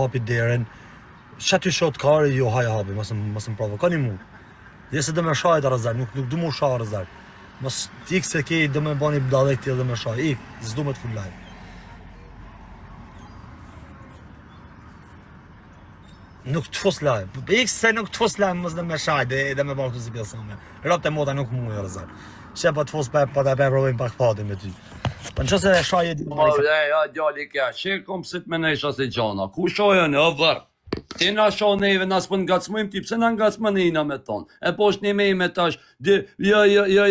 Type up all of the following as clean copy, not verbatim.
hapi derën. Çati shot kari jo haj hapi, mos më provokoni mua. Dhe se do më shajt Razar, nuk du më shah Razar. Mos tik se ke do më bani dallek ti dhe më shaj. Ik, s'du më të ful live. Nuk të fos live. Ik se nuk të fos live mos do më shaj dhe më bani këtë pjesë. Rapte mota nuk mua Razar. Çe po të fos pa ta provojmë pak fatin me ty. Po nëse e shaj ja djali kja, që kom se të menesh asë gjana, ku shojën e vërë? Ti na shoh neve, na s'pën ngacmojmë ti, pse na ngacmënina me ton? E po është një me me tash, jo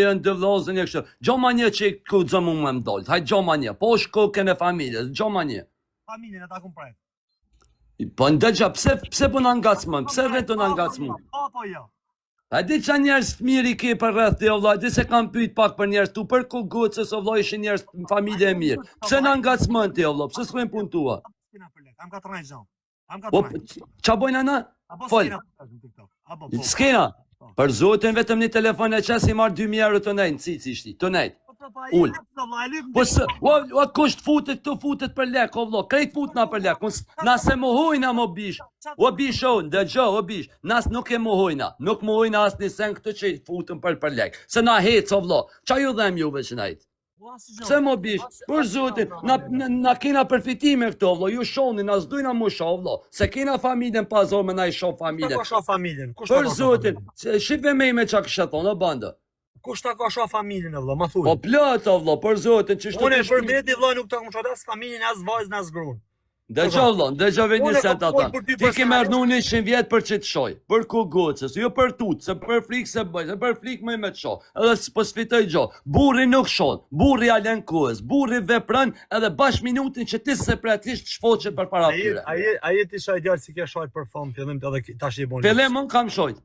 në dëvlozën e kështë. Gjoma një që ku zëmu me më dollë, hajtë gjoma një, po është kokën e familjes, gjoma një. Familjen e ta kum prejt. Po ndëgja, pse po na ngacmën, pse vetë na ngacmën? Apo jo? A di që njerës të mirë i ke për rreth të ovla, di se kam pyet pak për njerës tu, për kogocës ovla ishin njerës në familje e mirë. Pse na ngacmën të ovla, pse s'kojnë punë tua? Am 4 gjam. Qa bojna na? Fol. S'kena? Për zotin vetëm një telefon e qes i marrë 2.000 euro të nejtë, cici ishti, të nejtë. Ull. Po së, o kusht futet të futet për lek, o vlo, krejt fut na për lek, na se mohojna mo bish, o bish o, ndëgjo, o bish, nas nuk e mohojna, nuk mohojna as një sen këtë që futën për lek, se na hec, o vlo, qa ju dhem juve që na hec? Pse mo bish, për zotin, na kena përfitime këto, vlo, ju shoni, na zdujna mu shoh, vlo, se kena familjen pazor me na i shoh familjen. Kushta ka shoh familjen? Për zotin, shqipe me i me qa kështë thonë, o bandë. Kushta ka shoh familjen e vlla, ma thuj. Po plot o vlla, për zotin që Unë për mbeti vlla nuk ta kam shoh as familjen, as vajzën, as gruan. Dëgjoj vlla, dëgjoj një sent ata. Ti ke marrë në 100 vjet për çit shoj, për kogocës, jo për tut, se për frikë se bëj, se për frikë më me shoh. Edhe s'po sfitoj gjë. Burri nuk shon, burri alen kohës, burri vepron edhe bash minutin që ti separatisht shfoqet përpara tyre. Ai ti shoj djalë si ke shoj për fam fillim edhe tash i bën. Fillim un kam shojt.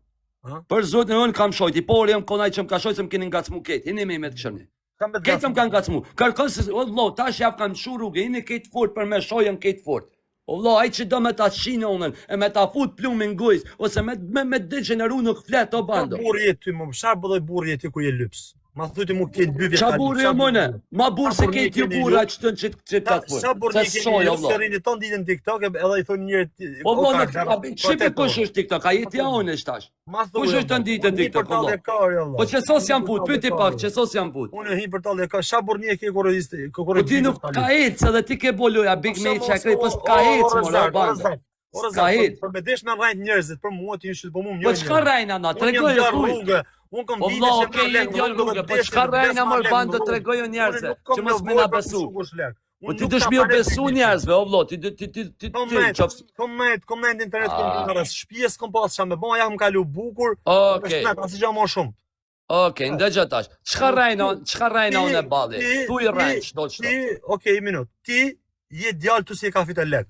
Për zotin un kam shojt, i por jam konaj që më ka shojt se më keni ngacmu ket. Jeni me të këshoni. Ketë më kanë ngacmu. Kërkon se o vëlla, tash jap kanë shu rrugë, jeni ket fort për me shojën ket fort. O vëlla, ai që do me ta shinë onën, e me ta fut plumin gojës, ose me degeneru nuk flet o bando. Burri je ty më, çfarë bëlloj burri je ty kur je lyps? Ma thuti mu ke 2 vjet. Qa burri e mëne? Ma burë se ke t'ju burra që të që ta të Sa burri ke një se rinit ton ditën TikTok edhe i thonë njëri o vëlla, shipe kush është TikTok, a jeti ja unë është tash. Kush është të ditën TikTok, vëlla? Po që sos jam fut, pyti pak, që sos jam fut. Unë hi për talë ka, sa burri e ke korrodisti? Po ti nuk ka ecë edhe ti ke boloja, big match e krejt, po s'ka ecë, mora banda. S'ka ecë. Për me desh me rrajt njerëzit, për mua ti është po mu Po çka rrajna na, tregoj rrugë. Unë kom po vlla, okej, djalë rrugë, po çka rrajna mor bando tregoj njerëzve, që mos më na besu. Po ti dësh mirë besu njerëzve, o vlla, ti koment internet komentarës, shtëpies kom pas çam me bën, ja më kalu bukur. Okej. Asi gjë më shumë. Okej, ndëgjoj tash. Çka rrajna unë balli? Thuj rrajn çdo çdo. Ti, okej, minut. Ti je djalë tu si e ka fitë lek.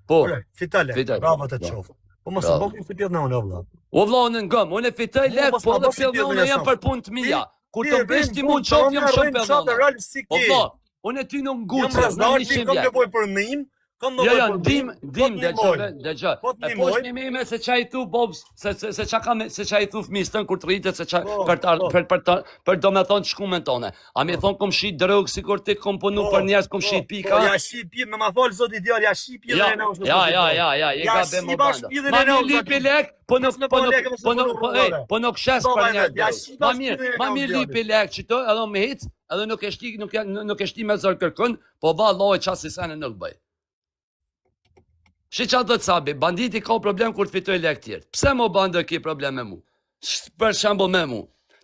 Po. Fitë lek. Bravo të çoft. Po mos e bëj si pjet në unë vëlla. O vlla unë ngëm, unë fitoj lek, po edhe fillon jam për punë të mia. Kur të bësh ti mund çop jam shumë pellon. O vlla, unë ty nuk ngucë, unë kam nevojë për ndihmë. Jo, dim dëgjoj. E po është një me se çaj thu Bobs, se çka kam se çaj thu fëmistën kur të rritet se çaj për domethënë shkumen tonë. A më thon kom shit drog sikur ti komponu për njerëz kom shit pika. Ja shit pi, më ma fol zot ideal, ja shit pi dhe ne. Ja, je gabim më banda. Ma lipi lek, po nuk shes për njerëz. Ma mirë lipi lek çito, edhe më hic, edhe nuk e shti me zor kërkon, po vallahi çasi sa nuk bëj. Shi qa do të sabi, banditi ka problem kur të fitoj lek tjertë. Pse mo bandë ki problem me mu? Për shembo me mu.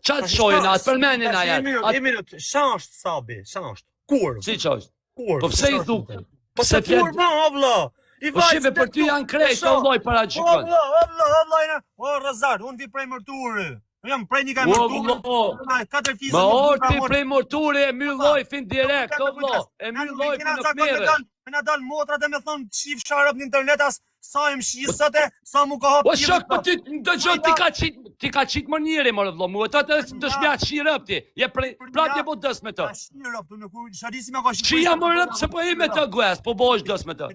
Qa të shojnë atë, për menin a jetë? Një minut, qa është sabi, qa është? Kur? Si qa është? Kur? Po pse i thu? Po se kur ma, ovla? Po shive për ty janë krejt, ovloj para gjikon. Ovla, o Razar, unë vi prej mërturë. Jam prej një ka mërturë. Ma orë ti prej mërturë e mylloj fin direkt, ovlo. E mylloj fin nuk mere. Me na dal motrat e me thonë qif sharap në internet as sa e më shisët e sa mu ka hapë. O shok, po ti dëgjoj ti ka qit më njëri më rëvlo mu, ta të dëshmja qirëp ti, je prap je po dës me të. Qirëp, të nuk sharisi me ka shqip. Qia më rëp se po i me të guest, po bo është dës me të.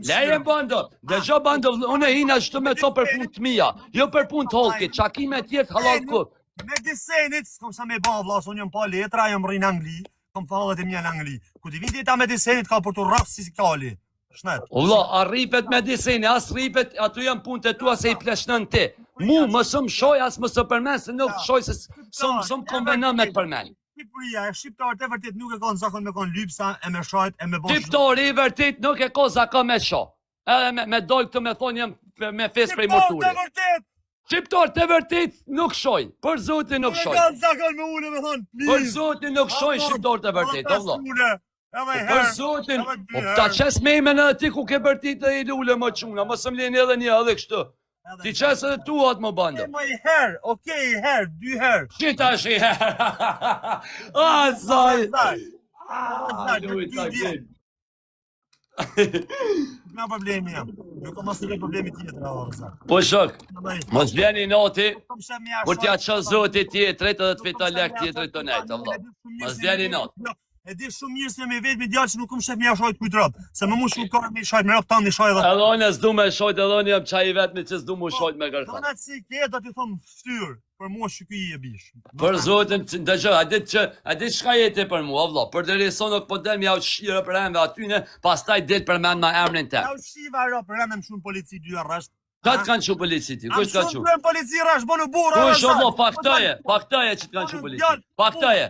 Leje bando, dëgjoj bando, unë e hina shtu me to për punë të mija, jo për punë të holkit, qakime tjetë halal kut. Me disenit, s'kom sa me ba vlas, unë jam pa letra, jam rrinë Angli. Kom fallet e mja në Angli. Ku ti viti ta me disenit ka për të rrafë si kali. Shnet. O vlla, a rripet me diseni, as rripet, ato janë punët e tua se i pleshnon ti. Mu më shumë shoj, as më së përmen, se nuk shoj se sëm konvenon me të përmen. Shqipëria, shqiptarët e vërtet nuk e kanë zakon me kanë lypsa, e me shajt, e me bosh. Shqiptari i vërtet nuk e ka zakon me shoh. Edhe me dojë këtë me thonë jam me fes prej moturit. Shqiptarët e vërtet nuk shojnë, për zotin nuk shojnë. Kanë zakon me unë me thonë, Për zotin nuk shojnë shqiptarët e vërtet, o vlla. Për zotin, ta qes me ime në ti ku ke bërtit dhe i lule më quna, më së mleni edhe një edhe kështu. Ti qes edhe tu atë më bandë. Më i herë, okej, i herë, 2 herë. Qita është i herë. A, zaj. Nga problemi jam, nuk kam asnjë problemi tjetër avë. Po shok, mos vjeni noti, kur t'ja që zoti tjetërit edhe të fiton lek tjetërit të nejtë, Allah. Mos vjeni noti. E di shumë mirë se me vetë me djalë që nuk kom shef mja shojt kujt rap. Se më mu shumë kore me shojt, me rap tanë një shojt dhe. Edhe unë s'du me shojt, edhe unë jam qaj i vetëmi që s'du mu shojt me kërta. Donat si ke, do t'i thëmë ftyrë, për mua shky i e bish. Për zotin, dëgjë, a dit shka jeti për mua, valla. Për dhe riso nuk po dem ja u shire për emve atyne, pas taj dit për men ma emrin te. Ja u shiva ro, për emem shumë polici 2 arresht. Ka të kanë që polici ti, kush ka që? Am shumë polici rash, bo në burë. Kush o vlo, faktoje që të kanë që polici. Faktoje.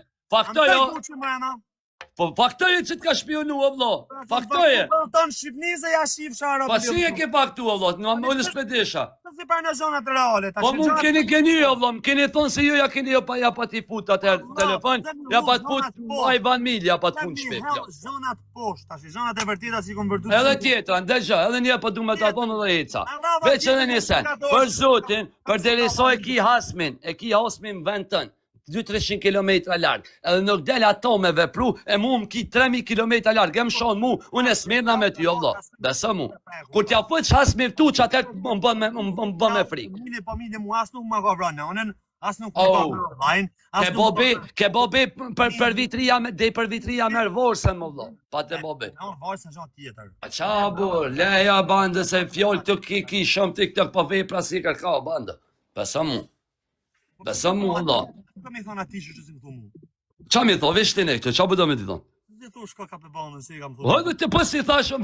Po faktoje që t'ka shpionu, o vlo, faktoje. Tonë Shqipni se ja shif shara. Pa si e ke faktu, o vlo, në në spedesha. Si për në zonat reale. Po mu më keni, o vlo, më keni thonë se ju ja keni ja pa t'i fut atë telefon, ja pa t'fut ajvan mil, ja pa t'fut shpek. Zonat poshtë, tash, zonat e vërtita si kom vërdu. Edhe tjetra, ndëgjë, edhe një po du me t'a thonë edhe eca. Veç edhe një sen, për zotin, për deriso e ki hasmin vend tënë. 200-300 km larg. Edhe nuk del ato me vepru, e mu më ki 3000 km larg. E më shonë mu, unë e smirna me ty, o vlo. Besa mu. Kur t'ja fët që has mirtu, që atër më bën me frikë. Po mine mu as nuk më ka vranë, unën as nuk më ka vranë. Ke bobe për vitria, dhe për vitria merë vorsen, më vlo. Pa te bobe. Vorsen zho tjetër. A qa bur, leja bandë se fjoll të ki shumë të këtë për vepra si kërka bandë. Besa mu. Besa mu, vlo. Ka mi thonë ati që si më thonë mu? Qa mi thonë, veç të ne këtë, qa bëdo me ti thonë? Dhe thonë shka ka për banë, se i kam thonë. Hëtë të pësi thashë,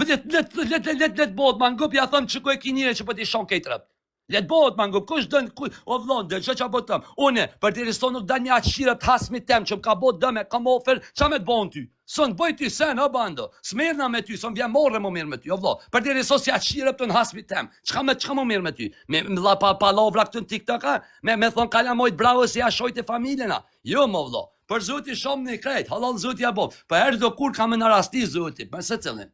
let bot, ma ngup, ja thëmë që ku e ki njëre që për t'i shonë kejtë rëpë. Let bot, ma ngup, kush dënë, o vlonë, dhe që botëm. Une, për t'i risto nuk da një aqire të hasmi tem, që më ka bot dëme, kam ofer, qa me t'bon ty? Son bëj ty sen, o bando, smirna me ty, son vjen morre më mirë me ty, o vlo. Për t'i risto si aqire të në hasmi tem, qka më mirë me ty? Me la pa lovra këtë në TikTok-a, me thonë kalla mojt bravo si a shojt e familjena. Jo, më vlo, për zoti shumë një krejt, halal zoti a bob, për herë do kur kam në rasti zoti, për se cilin.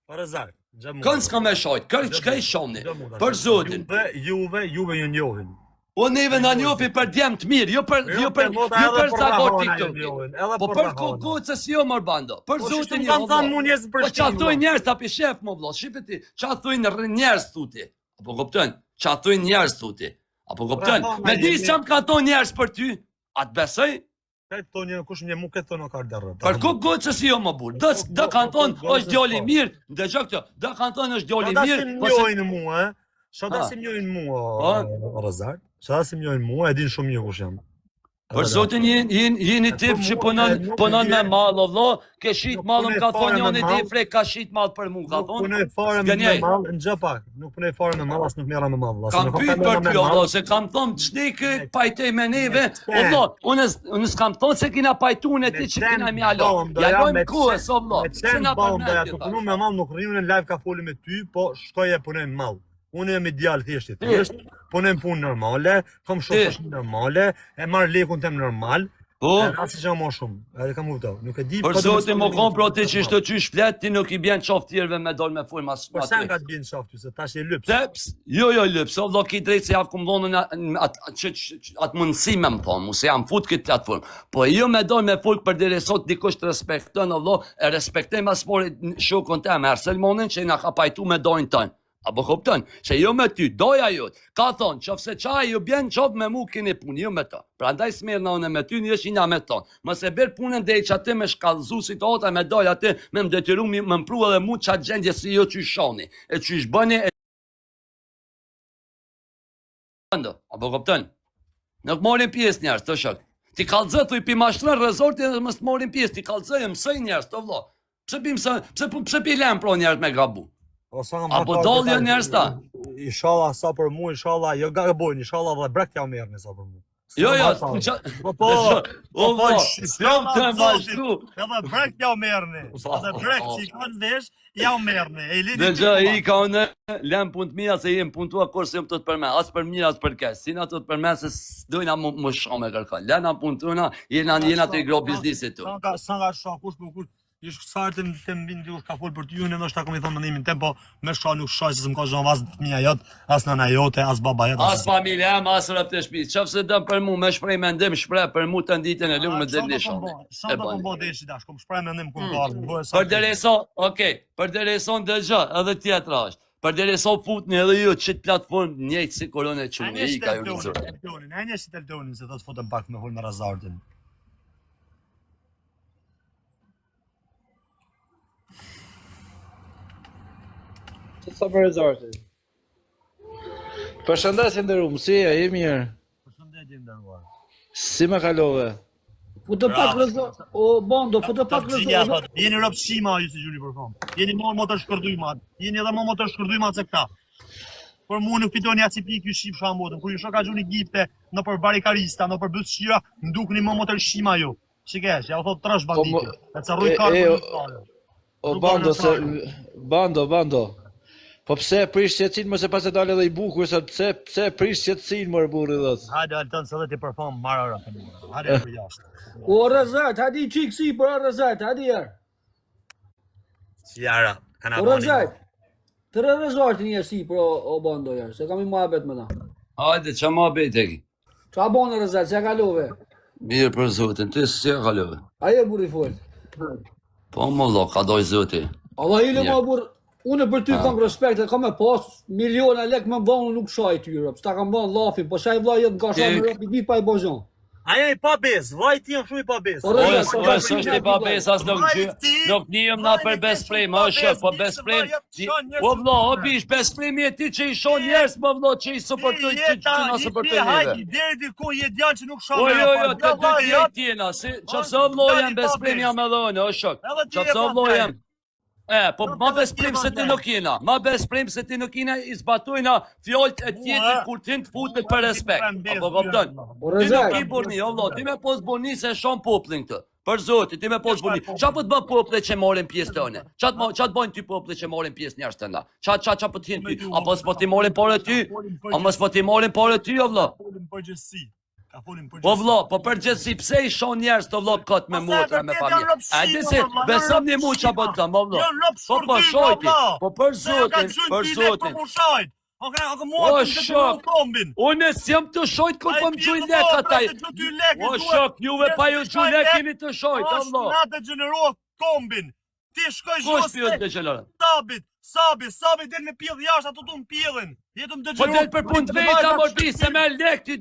Për e zarë, kënë s'ka me shojt, kërë qkej shumë një, për zotin. Juve ju njohin. O neve në njofi për djemë të mirë, jo për zagot TikTok. Po për kokocës jo mërë bando, për zotin një vlo. Po qa thuj njerës të api shef më vlo, shqipet ti, qa thuj njerës thuti. Apo koptën, qa thuj njerës thuti. Apo koptën, me dis që më ka thonë njerës për ty, atë besoj? Këtë thonë kush një mu këtë thonë o karë dërë. Për kokocës jo më burë, dhe kanë thonë është djoli mirë, dhe gjë këtë, dhe kanë thonë është djoli mirë. Shada si mjojnë mu, Razar. Shada si mjojnë mu, e din shumë një kush jam. Për zotin jeni tip që punon me malë, o vlo, ke shit malë, më ka thonë njën e di frek, ka shit malë për mu, ka thonë. Nuk punoj fare me malë, në gjë pak, nuk punoj fare me malë, as nuk mjera me malë. Kam pyt për ty, o vlo, se kam thonë qdike pajtej me neve, o vlo, unë s'kam thonë se kina pajtu në ti që kina mjalo. Ja lojmë kuës, o vlo, se na përmendje ta. Punu me malë, nuk rriu në live ka foli me ty, po shkoj e punoj me malë. Unë jam ideal thjeshti, punem punë normale, kam shoqësh normale, e marr lekun tem normal. Po, asi jam më shumë. Edhe kam kuptoj. Nuk e di. Për zotin më kompro ti që çdo çysh flet ti nuk I bën çoft tjerëve me dal me fol mas. Po sa ka të bën çoft ty se tash e lyps. Teps, jo lyps, o vllai ki drejt se javë kum dhonën atë mundësi më thon, mos jam fut këtë platformë. Po jo me dal me fol për deri sot dikush të respekton o vllai, e respektoj mas sporit shokun tem, Arselmonin që na ka pajtu me dojnë ton. Apo kupton, se jo me ty, doja jot. Ka thonë, qofse qaj ju bjen qof me mu keni punë, jo me ta. Pra ndaj smirna une me ty, një është ina me tonë. Mëse berë punën dhe I që aty me shkallëzu si të ota, me doja aty, me më detyru më mpru edhe mu qatë gjendje si jo që I shoni. E që I shbëni e... Apo kupton, nuk morin pjesë njerës, të shok. Ti kalëzë, thuj pi mashtërën rezorti dhe mës të morin pjesë, ti kalëzë, mësëj njerës, të vlo. Pse pi lem pro njerët me gabu? Apo Apo dollë njerës ta? Inshallah sa për mu, inshallah, jo gabojnë, inshallah dhe brek t'ja merrni sa për mu. Jo, Po, s'jam të mashtu. edhe brek t'ja merrni. Edhe brek që i kanë vesh, ja merrni. Dhe gjë, i ka unë, lem punë të mija se jem puntua kur se jem të përme, as për mirë, as për kesh. Sina të përme se s'dojna më shumë e kërka. Lena punë tuna, jena të i gro biznisit tu. Sa nga shoh, kush për kush, ish kësartë të mbindi ush ka full për t'ju, në nështë ta kom i thonë mëndimin tem, po me shoh nuk shoh, se s'm ka zhon as fëmija jot, as nëna jote, as baba jot. As familja em, as rëp të shtëpisë. Qofse dëm për mu, me shprej mendim, shprej për mu të nditën e lumë me dhe lishon. Sa do po deshi dash, kom shprej mendim kur ka ardhur. Për dereson, okej, për dereson dëgjë, edhe tjetra është. Për dereson futni edhe ju çit platformë njëjtë si koronë e çunë, i ka ju lëzur. Ai ne si teltonin se do të futën pak me hol me Razardin. Sa për rezortin. Përshëndetje nderuar, si je? Je mirë? Përshëndetje nderuar. Si më kalove? Futë pak rezort, o Bando, futë pak rezort. Jeni rob shima ju si gjuni për fam. Jeni më të shkërdujmat. Jeni edhe më të shkërdujmat se këta. Por mu nuk fitoni aci pikë ju shqip shambotën. Kur ju shoka gjuni gifte në për barikarista, në për bësëshira, ndukni më të shima ju. Shikesh, ja u thot trash banditi. E ca rruj karë. O Bando. Po pse prish qetësinë mos e pas e dalë edhe i bukur, se pse prish qetësinë më burri dhot. Hajde Alton, se ti perform marrë. Hajde për jashtë. O Razat, hadi çik si për Razat, hadi jar. Si ara, kana O Razat. Të rezortin je si për o Bando jar, se kam i muhabet me ta. Hajde, qa muhabet e ki? Qa bon Razat, se kalove? Mirë për zotin, ti si e kalove? Aje burri fol. Po më lo, ka doj zoti. Allah ile ma burr. Unë për ty kam respekt, kam me pas miliona lek më bënë nuk shaj ty rëp, s'ta kam bënë lafi, po shaj vla jetë nga shaj më rëp, i di pa i bozon. Aja i pa bez, vaj ti jam shumë i pa bez. Është i pa bez, as nuk njëm na për besprem, është, po besprem, po vlo, o bish, bespremi e ti që i shon njerës, po vlo, që i supportoj, që na supportoj njëve. Hajdi, deri diku je djanë që nuk shon Jo, të dy tjetë tjena, qëfëse o vlo jem, besprem jam edhe në, o shok, qëfëse o vlo jem. Po ma besprim se ti nuk jena, i zbatojna fjallët e tjetër kur ti të futet për respekt. Apo kupton? Ti nuk i burni, o vlo, ti me pos burni se shon poplin këtë. Për zotit, ti me pos burni. Qa po të bë pople që morin pjesë të one? Qa të bojnë ty pople që morin pjesë njerës të nda? Qa po t'hin ty? Apo s'po ti morin pare ty? O vlo? Po vlo, po përgjithsi, pse i shon njerës të vlo këtë me motra, me familje? A disi, besom një mu që po të thëmë, o vlo. Po shojti, po për zotin. O shok, unë s'jam të shojt kur po më gjuj lek ataj. O shok, juve pa ju gjuj lek jeni të shojt, o vlo. Na degenerua kombin. Ti shkoj Kush pjot degenerua? Sabi del me pjell jashtë, ato tu më pjellin. Jetëm Po degenerua. del për punë të veta, mordi, se me lek ti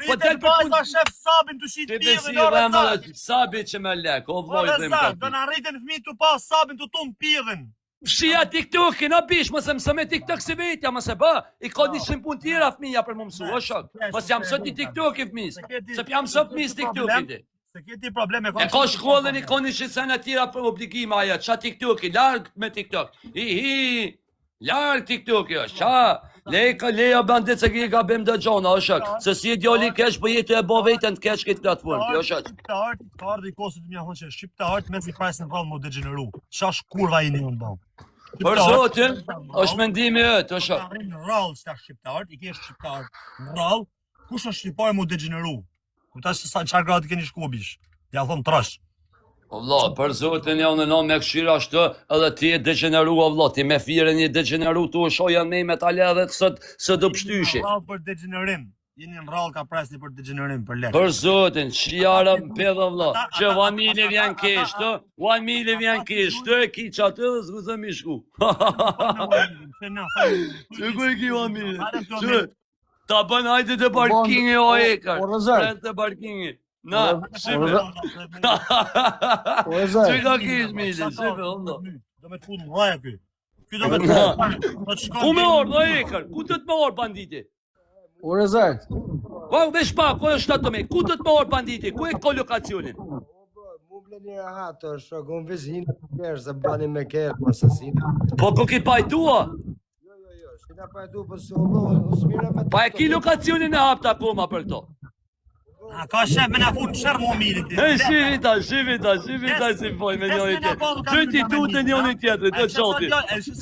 po del për punë. Shef Sabin të shit Ti pjellin. besi dhe më sabi që me lek, o vloj dhe më Do na rriten fëmijët tu pas Sabin tu më pjellin. Fshia TikTokin, a bish, mëse mëse me TikTok si vetja, mëse bë, i ka 100 punë tjera fëmija për më mësu, o shok. Mos jam sot i TikTokin fëmis, se jam sot fëmis TikTokin ti. Se keti probleme E ka shkollën, i ka 100 tjera për obligime aja, qa TikTokin, larg me TikTok. Larg TikToki është, qa? Leja bandit se ki ka bim dë gjona, o shok. Se si djali kesh, po jetu e bo vetën të kesh këtë platformë, o shok. Shqiptarët, ka ardhë i kosit mja thonë që shqiptarët me si prajsën rrallë më degeneru. Qa shkurva i një në bëmë. Për zotin, është mendimi e të shok. Në rrallë që ta shqiptarët, i kesh shqiptarët në rrallë, kush është shqiptarë më degeneru? Këta që sa qarë gradë keni shkubish? Ja thonë trash. O vlo, për zotin janë në me këshira ashtë, edhe ti e degeneru, o vlo, ti me fire një degeneru, tu u shoja me me tale edhe së do pështyshi. Rrallë për degenerim. Jeni në rrallë ka presni për degenerim, për lekë. Për zotin, qjara më pedha vlo, që familje vjen kesh, të, familje vjen kesh, të e ki që atë dhe s'ku thëmi shku. Që ku e ki familje? Që, ta bën hajde të parkingi o ekar, pret të parkingi. Na, shipe. Që ka kish mili, shipe, ondo. Do me të funë në raja këj. Këj do me të Ku me orë, o ekar, ku të me orë banditi? O Razat. Po, vesh pa, ko është ato me, ku të me orë banditi, ku e kolokacionin? Një rahat është, unë veç hinë të kesh, se bani me kesh, mos asina. Po ki pajtua? Jo, shina pajtu, po se u smira me të... Pa e ki lokacionin e hapta akoma për këto. A ka shef me na fut shërë më mirit. Shivita, si poj me njëri tjetër. Zyti tutë njëri tjetëri, të qoti.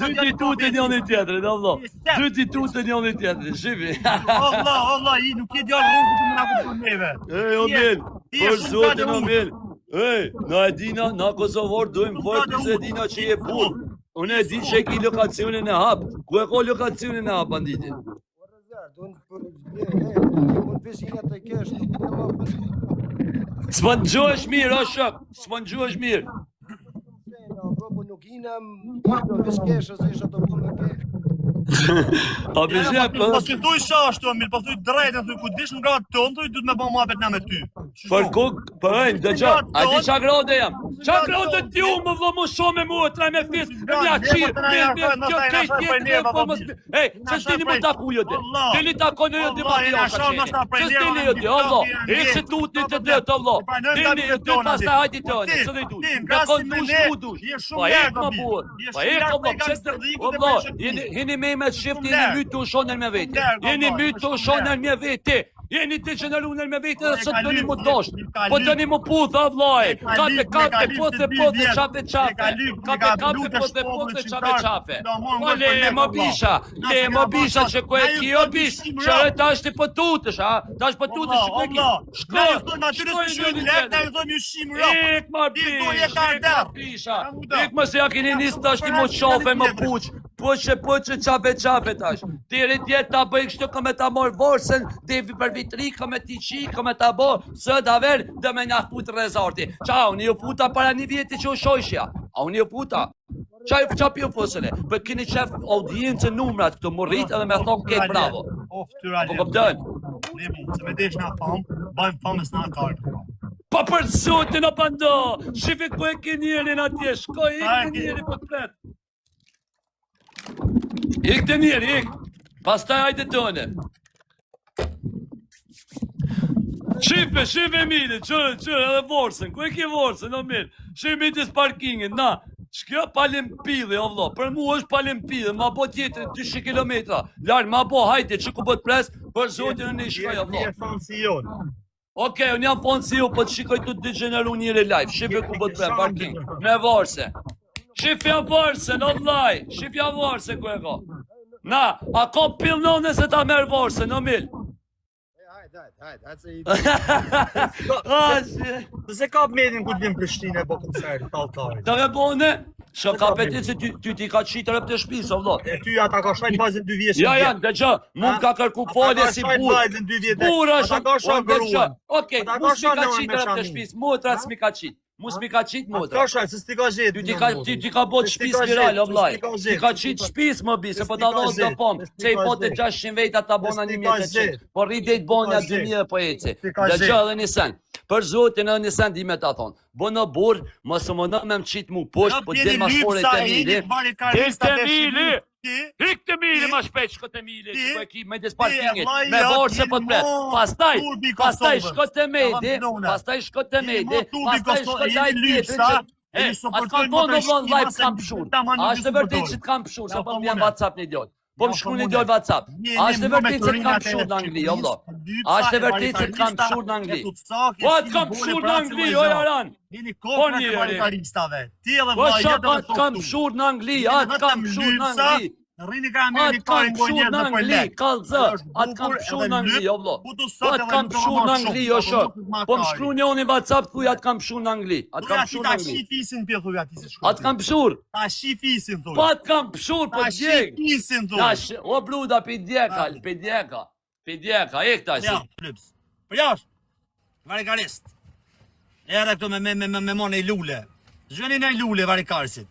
Zyti tutë njëri tjetëri, do vlo. Zyti tutë njëri tjetëri, shivi. Allah, i nuk je djallë rrugë të më na fut për neve. O mirë, për zotin o mirë. Na e dina, na Kosovor dojmë fort se dina që je burë. Unë e di që e ki lokacionin e hap. Ku e ko lokacionin e hap, banditi? Unë veç hinë të kesh, S'ma në gjohesh mirë, o shok, s'ma në gjohesh mirë. nuk hinë, veç kesh, ose isha të punë me kesh. A bezhek, Po si thuj shashtu, Emil, po thuj drejtën, thuj ku dish në gratë tonë, thuj du të me ba muhabet na me ty. për kuk, për ejnë, dhe gjo, a di qa grode jam? Qa grode t'ju më vlo më shumë e mu, tra me fis, me mja qirë, kjo kejt tjetë, po më spi... Ej, që stini më taku jote? Dili tako në jote ma t'ja ka qeni. Që stini jote, Allah, ik se tu të dretë, Allah. Dili, ty pas të hajti të një, së dhe du. Dhe kon dush mu dush. Pa ik më buër. Pa ik, Allah, që të... Allah, jeni me me shifti, jeni mytë të ushonër me vete. Jeni mytë të ushonër me vete. Jeni të gjeneruner me vete dhe së të një më tosht. Po të një më puthë, avlaj. Kape, pote, qape, qape. Po le më bisha që ku e ki o bish. Qare ta është i pëtutësh, ha? Ta është pëtutësh që ku e ki. Ik më bisha. Ik më se ja kini nisë të është i më qafe më puq. Poqe, qape tash. Tiri tjetë ta bëj kështu këme ta morë vorsën, devi për vitri, këme ti qi, këme ta bo, së da verë, dhe me nga putë rezarti. Qa, unë ju puta para një vjeti që u shojshja. A unë ju puta. Qa pjo fësële? Për kini qef audiencë numrat këtu, më rritë edhe me thonë kejtë bravo. Po këpëdën. Se me desh na famë, bajmë famës na kartë. Pa për zotin o pando, shifi ku e kinjerin atje, shkoj i kinjeri për të pletë. Ik të njeri, ik. Pastaj hajde tëne. Shife mire, qërë, edhe vorsën. Ku e ki vorsën, o mirë? Shife mitis parkingin, na. Shkjo Palimpidhe, o vlo. Për mu është Palimpidhe, ma bo tjetër 200 kilometra. Larë, ma bo hajde që ku bët pres, për zotin në një shkoj, o vlo. Je fanë si jonë. Okej, unë jam fonë si ju, po të shikoj të degeneru njëri live. Shife ku bët pres, parking. Me vorsën. Shifja vorsën, o vlaj, shifja vorsën ku e ka. Na, a ka pilnon nëse ta merë vorsën, o mil? Hajde, Se ka medin ku t'vim Prishtinë e bo koncertë, taltarit. Të rebone, shë ka petit se ty ti ka qitë rëp të shpisë, o vlo. E ty ata ka shajt vajzën 2 vjeç. Ja, dhe gjë, mund ka kërku folje si burë. Burë është, dhe gjë. Okej, mus mi ka qitë rëp të shpisë, motrat s'mi ka qitë. Mus mi ka qitë motra. Ka shajt, se s'ti ka gjetë. Ti ka bot shpisë viral, o vlaj. Ti ka qitë shpisë më bi, se po ta dhonë të pomë. Se i pote 600 vejta ta bona 1.800. Po rritejt bonja 2.000 po eci. Dhe gjë dhe një sen. Për zotin edhe një sen di me ta thonë. Bo në burë, mësë më në me më qitë mu poshtë, po dhe ma shpore të mili. Hik të mili ma shpejt shko të mili, që po e ki me des parkingit, me vorë se po të pret. Pastaj shko të medi, pastaj shko të lajt tjetër që... atë kam tonë në vlonë live kam pëshur. A është të vërtit që të kam pëshur, se po më vjen WhatsApp një idiot. Po më shkru një idiot WhatsApp. A është të vërtit që të kam pëshur në Angli, jo vlo. A është të vërtit që të kam pëshur në Angli. Po atë kam pëshur në Angli, o jaran. Po njëri. Po shakat kam pëshur në Angli, atë kam pëshur në Angli. Rrini ka me Atë kam pëshur në Angli, kalzë, atë kam pëshur në Angli, jo vlo. Atë kam pëshur në Angli, jo shok. Po më shkru një unë i WhatsApp, thuj atë kam pëshur në Angli. Atë kam pëshur në Angli. Ta shi fisin për thuj ati se shkru. Atë kam pëshur. Ta shi fisin thuj. Po atë kam pëshur, po Ta shi djeg. fisin thuj. O bluda, pi djeka, ek ta si. Ja, flips. Për jash, varikarist. Era këto me mone i lule. Zhveni në i lule varikarësit.